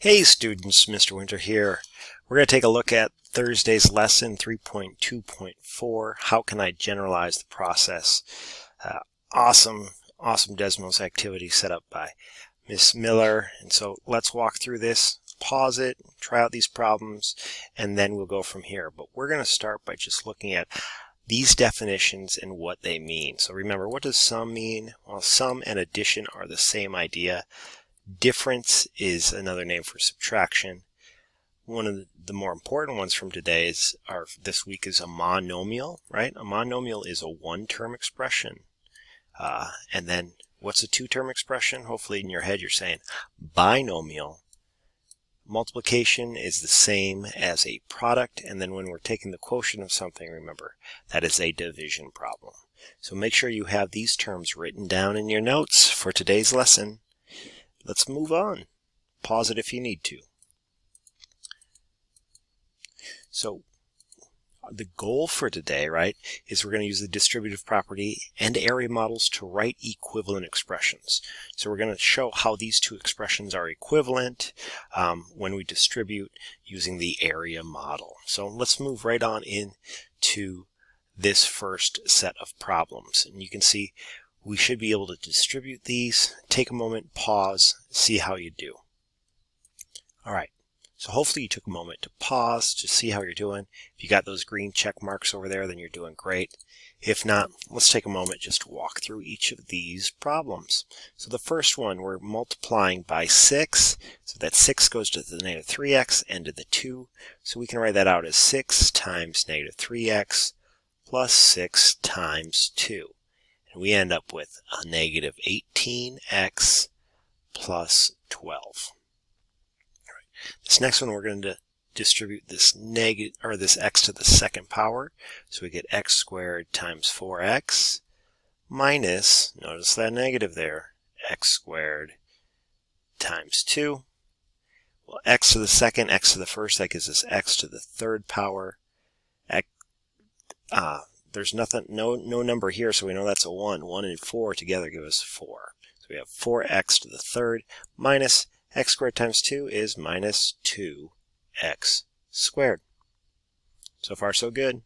Hey students, Mr. Winter here. We're going to take a look at Thursday's lesson 3.2.4, How Can I Generalize the Process? Awesome Desmos activity set up by Miss Miller. And so let's walk through this, pause it, try out these problems, and then we'll go from here. But we're going to start by just looking at these definitions and what they mean. So remember, what does sum mean? Well, sum and addition are the same idea. Difference is another name for subtraction. One of the more important ones from today this week is a monomial, right? A monomial is a one-term expression. And then what's a two-term expression? Hopefully in your head you're saying binomial. Multiplication is the same as a product, and then when we're taking the quotient of something, remember, that is a division problem. So make sure you have these terms written down in your notes for today's lesson. Let's move on. Pause it if you need to. So the goal for today, right, is we're going to use the distributive property and area models to write equivalent expressions. So we're going to show how these two expressions are equivalent when we distribute using the area model. So let's move right on into this first set of problems. And you can see we should be able to distribute these. Take a moment, pause, see how you do. All right, so hopefully you took a moment to pause to see how you're doing. If you got those green check marks over there, then you're doing great. If not, let's take a moment just to walk through each of these problems. So the first one, we're multiplying by 6. So that 6 goes to the negative 3x and to the 2. So we can write that out as 6 times negative 3x plus 6 times 2. And we end up with a negative 18x plus 12. All right. This next one, we're going to distribute this x to the second power. So we get x squared times 4x minus, notice that negative there, x squared times 2. Well, x to the second, x to the first, that gives us x to the third power. There's nothing, no number here, so we know that's a 1. 1 and 4 together give us 4. So we have 4x to the third minus x squared times 2 is minus 2x squared. So far, so good.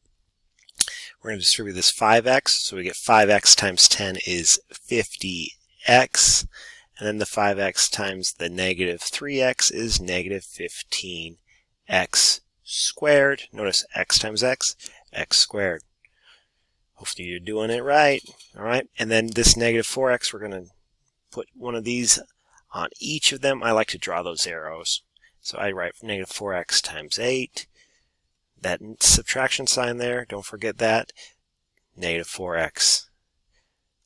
We're going to distribute this 5x, so we get 5x times 10 is 50x, and then the 5x times the negative 3x is negative 15x squared. Notice x times x squared. Hopefully you're doing it right. All right, and then this negative 4x, we're going to put one of these on each of them. I like to draw those arrows. So I write negative 4x times 8. That subtraction sign there, don't forget that. Negative 4x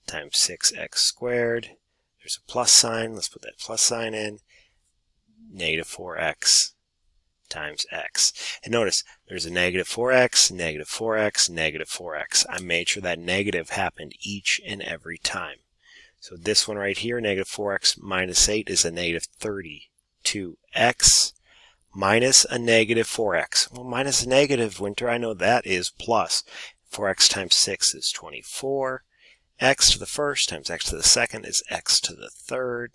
times 6x squared. There's a plus sign. Let's put that plus sign in. Negative 4x times x. And notice there's a negative 4x, negative 4x, negative 4x. I made sure that negative happened each and every time. So this one right here, negative 4x minus 8 is a negative 32x minus a negative 4x. Well, minus a negative, Winter, I know that is plus. 4x times 6 is 24. X to the first times x to the second is x to the third.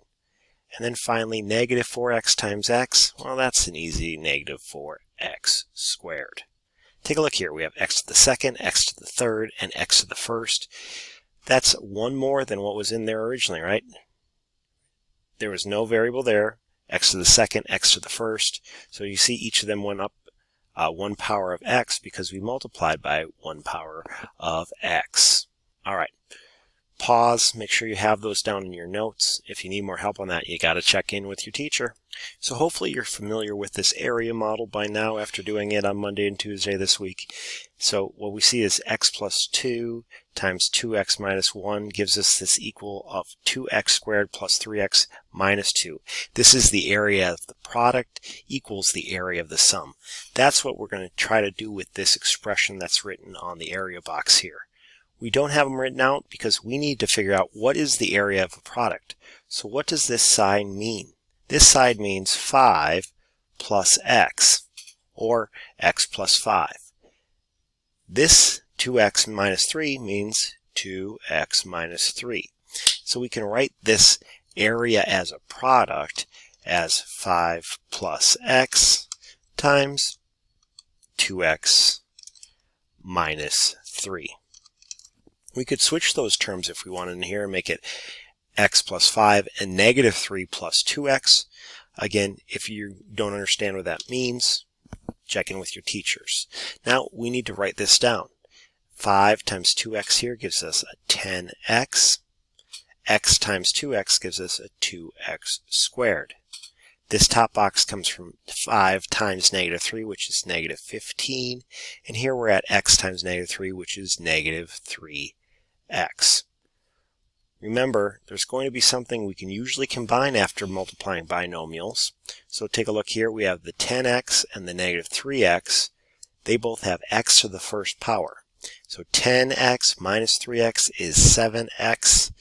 And then finally, negative 4x times x, well, that's an easy negative 4x squared. Take a look here. We have x to the second, x to the third, and x to the first. That's one more than what was in there originally, right? There was no variable there. X to the second, x to the first. So you see each of them went up 1 power of x because we multiplied by 1 power of x. All right. Pause, make sure you have those down in your notes. If you need more help on that, you got to check in with your teacher. So hopefully you're familiar with this area model by now after doing it on Monday and Tuesday this week. So what we see is x plus 2 times 2x minus 1 gives us this equal of 2x squared plus 3x minus 2. This is the area of the product equals the area of the sum. That's what we're going to try to do with this expression that's written on the area box here. We don't have them written out because we need to figure out what is the area of a product. So what does this sign mean? This side means 5 plus x, or x plus 5. This 2x minus 3 means 2x minus 3. So we can write this area as a product as 5 plus x times 2x minus 3. We could switch those terms if we wanted in here and make it x plus 5 and negative 3 plus 2x. Again, if you don't understand what that means, check in with your teachers. Now we need to write this down. 5 times 2x here gives us a 10x. X times 2x gives us a 2x squared. This top box comes from 5 times negative 3, which is negative 15. And here we're at x times negative 3, which is negative 3x. Remember, there's going to be something we can usually combine after multiplying binomials. So take a look here. We have the 10x and the negative 3x. They both have x to the first power. So 10x minus 3x is 7x.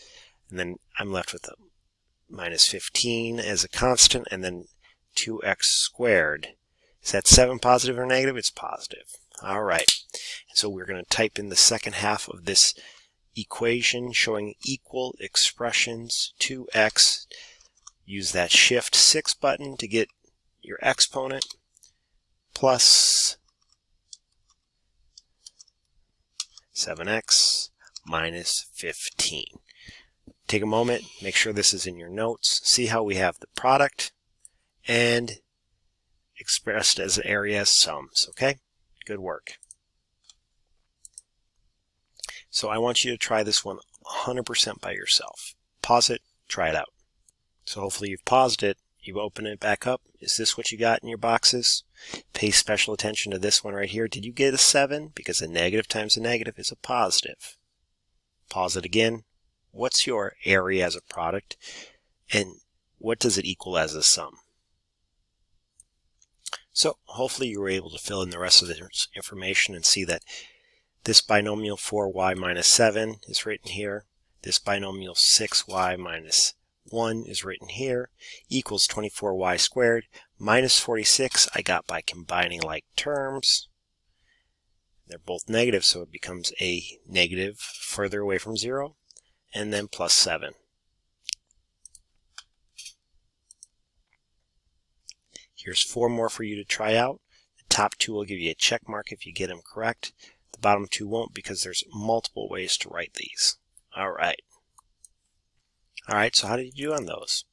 And then I'm left with a minus 15 as a constant, and then 2x squared. Is that 7 positive or negative? It's positive. All right. So we're going to type in the second half of this equation showing equal expressions. 2x. Use that shift 6 button to get your exponent, plus 7x minus 15. Take a moment, make sure this is in your notes. See how we have the product and expressed as area as sums, okay? Good work. So I want you to try this one 100% by yourself. Pause it, try it out. So hopefully you've paused it, you've opened it back up. Is this what you got in your boxes? Pay special attention to this one right here. Did you get a 7? Because a negative times a negative is a positive. Pause it again. What's your area as a product, and what does it equal as a sum? So hopefully you were able to fill in the rest of the information and see that this binomial 4y minus 7 is written here. This binomial 6y minus 1 is written here, equals 24y squared minus 46 I got by combining like terms. They're both negative, so it becomes a negative further away from 0. And then plus 7. Here's 4 more for you to try out. The top 2 will give you a check mark if you get them correct. The bottom 2 won't, because there's multiple ways to write these. Alright, so how did you do on those?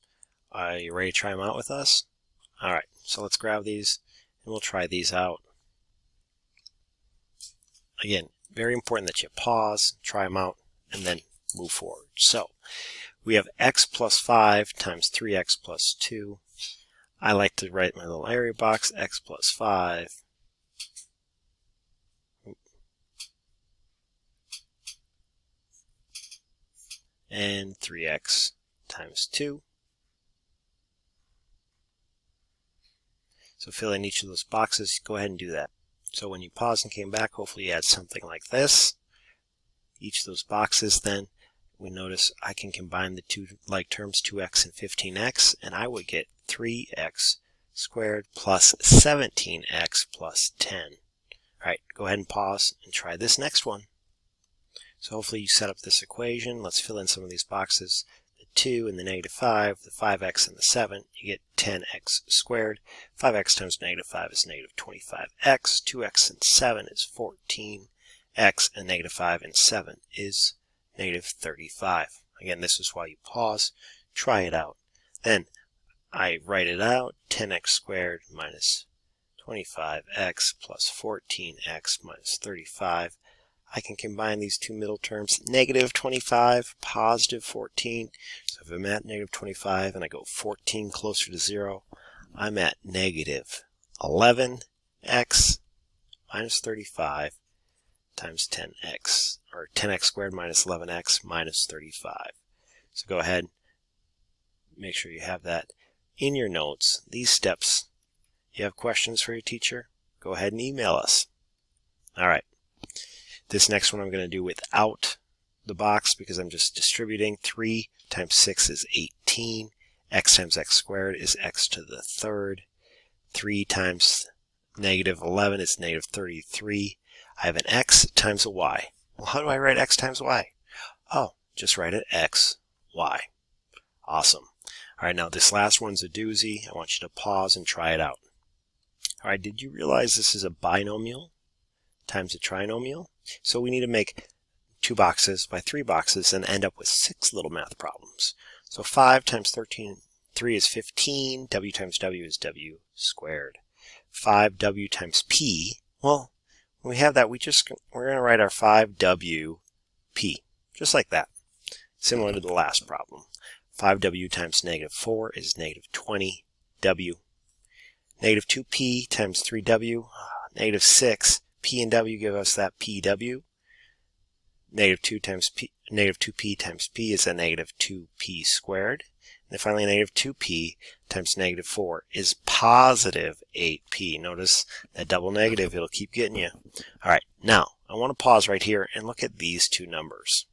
Are you ready to try them out with us? Alright, so let's grab these and we'll try these out. Again, very important that you pause, try them out, and then move forward. So we have x plus 5 times 3x plus 2. I like to write my little area box, x plus 5 and 3x times 2. So fill in each of those boxes. Go ahead and do that. So when you pause and came back, hopefully you had something like this. Each of those boxes, then we notice I can combine the two like terms, 2x and 15x, and I would get 3x squared plus 17x plus 10. Alright, go ahead and pause and try this next one. So hopefully you set up this equation. Let's fill in some of these boxes. The 2 and the negative 5, the 5x and the 7, you get 10x squared. 5x times negative 5 is negative 25x. 2x and 7 is 14x, and negative 5 and 7 is negative 35. Again, this is why you pause, try it out. Then I write it out, 10x squared minus 25x plus 14x minus 35. I can combine these two middle terms, negative 25, positive 14. So if I'm at negative 25 and I go 14 closer to 0, I'm at negative 11x minus 35 times 10x, or 10x squared minus 11x minus 35. So go ahead, make sure you have that in your notes. These steps, you have questions for your teacher, go ahead and email us. Alright, this next one I'm going to do without the box because I'm just distributing. 3 times 6 is 18. X times x squared is x to the third. 3 times negative 11 is negative 33. I have an x times a y. Well, how do I write x times y? Oh, just write it x, y. Awesome. All right, now this last one's a doozy. I want you to pause and try it out. All right, did you realize this is a binomial times a trinomial? So we need to make 2 boxes by 3 boxes and end up with 6 little math problems. So 5 times 3 is 15. W times W is W squared. 5W times P. Well, when we have that, we're going to write our 5W P, just like that. Similar to the last problem. 5W times negative 4 is negative 20W. Negative 2P times 3W, negative 6. P and W give us that PW. Negative 2P times P is a negative 2P squared. And then finally, negative 2P times negative 4 is positive 8P. Notice that double negative, it'll keep getting you. All right, now I want to pause right here and look at these two numbers.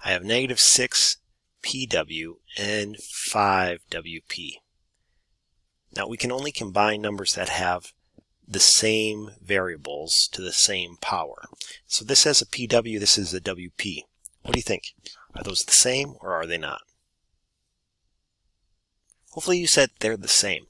I have negative 6PW and 5WP. Now we can only combine numbers that have the same variables to the same power. So this has a PW, this is a WP. What do you think? Are those the same or are they not? Hopefully you said they're the same,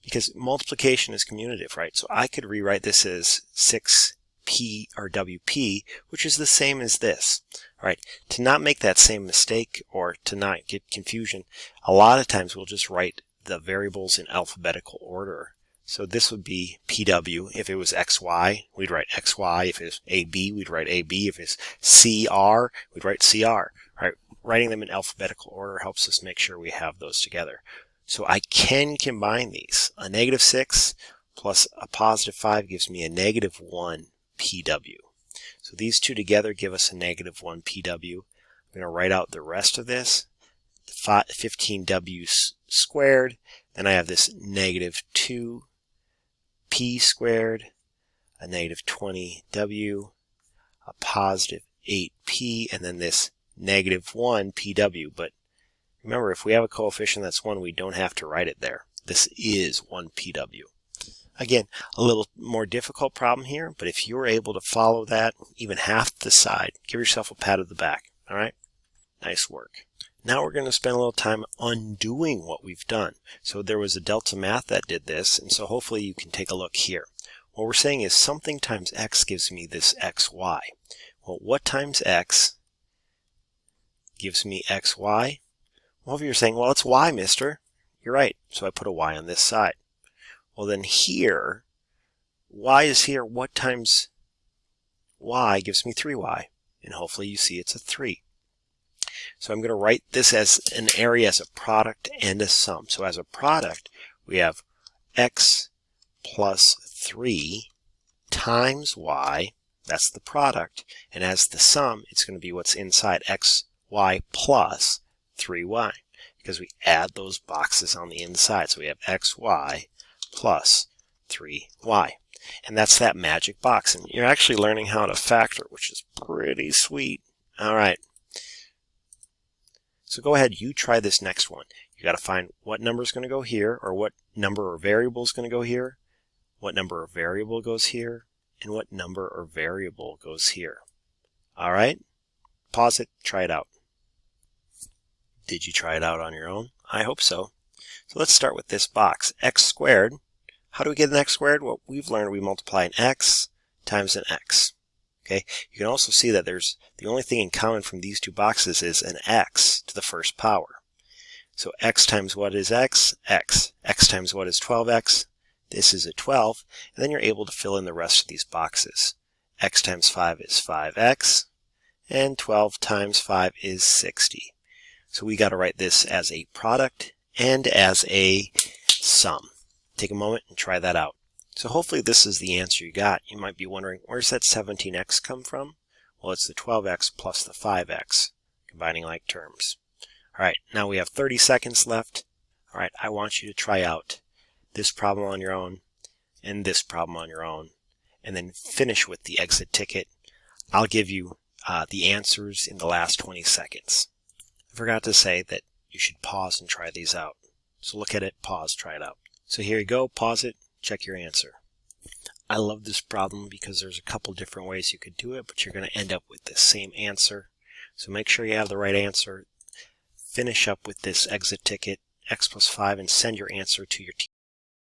because multiplication is commutative, right? So I could rewrite this as 6P or WP, which is the same as this. All right, to not make that same mistake or to not get confusion, a lot of times we'll just write the variables in alphabetical order. So this would be PW. If it was XY, we'd write XY. If it's AB, we'd write AB. If it's CR, we'd write CR. All right, writing them in alphabetical order helps us make sure we have those together. So I can combine these. A negative 6 plus a positive 5 gives me a negative 1 PW. So these two together give us a negative 1 PW. I'm going to write out the rest of this. 15W squared. Then I have this negative 2P squared, a negative 20W, a positive 8P, and then this negative 1 PW. But remember, if we have a coefficient that's 1, we don't have to write it there. This is 1 PW. Again, a little more difficult problem here, but if you're able to follow that, even half the side, give yourself a pat on the back. All right? Nice work. Now we're going to spend a little time undoing what we've done. So there was a Delta Math that did this, and so hopefully you can take a look here. What we're saying is something times x gives me this xy. Well, what times x gives me xy? Well, if you're saying, well, it's y, mister. You're right. So I put a y on this side. Well, then here, y is here. What times y gives me 3y? And hopefully you see it's a 3. So I'm going to write this as an area as a product and a sum. So as a product, we have x plus 3 times y. That's the product. And as the sum, it's going to be what's inside xy plus 3y. Because we add those boxes on the inside. So we have xy plus 3y. And that's that magic box. And you're actually learning how to factor, which is pretty sweet. All right. So go ahead, you try this next one. You got to find what number is going to go here, or what number or variable is going to go here, what number or variable goes here, and what number or variable goes here. All right? Pause it, try it out. Did you try it out on your own? I hope so. So let's start with this box. X squared. How do we get an x squared? Well, we've learned we multiply an x times an x. Okay, you can also see that there's the only thing in common from these two boxes is an x to the first power. So x times what is x? X. X times what is 12x? This is a 12. And then you're able to fill in the rest of these boxes. X times 5 is 5x. And 12 times 5 is 60. So we got to write this as a product and as a sum. Take a moment and try that out. So hopefully this is the answer you got. You might be wondering, where's that 17x come from? Well, it's the 12x plus the 5x, combining like terms. All right, now we have 30 seconds left. All right, I want you to try out this problem on your own and this problem on your own, and then finish with the exit ticket. I'll give you the answers in the last 20 seconds. I forgot to say that you should pause and try these out. So look at it, pause, try it out. So here you go, pause it. Check your answer. I love this problem because there's a couple different ways you could do it, but you're going to end up with the same answer. So make sure you have the right answer. finish up with this exit ticket, x plus 5, and send your answer to your teacher.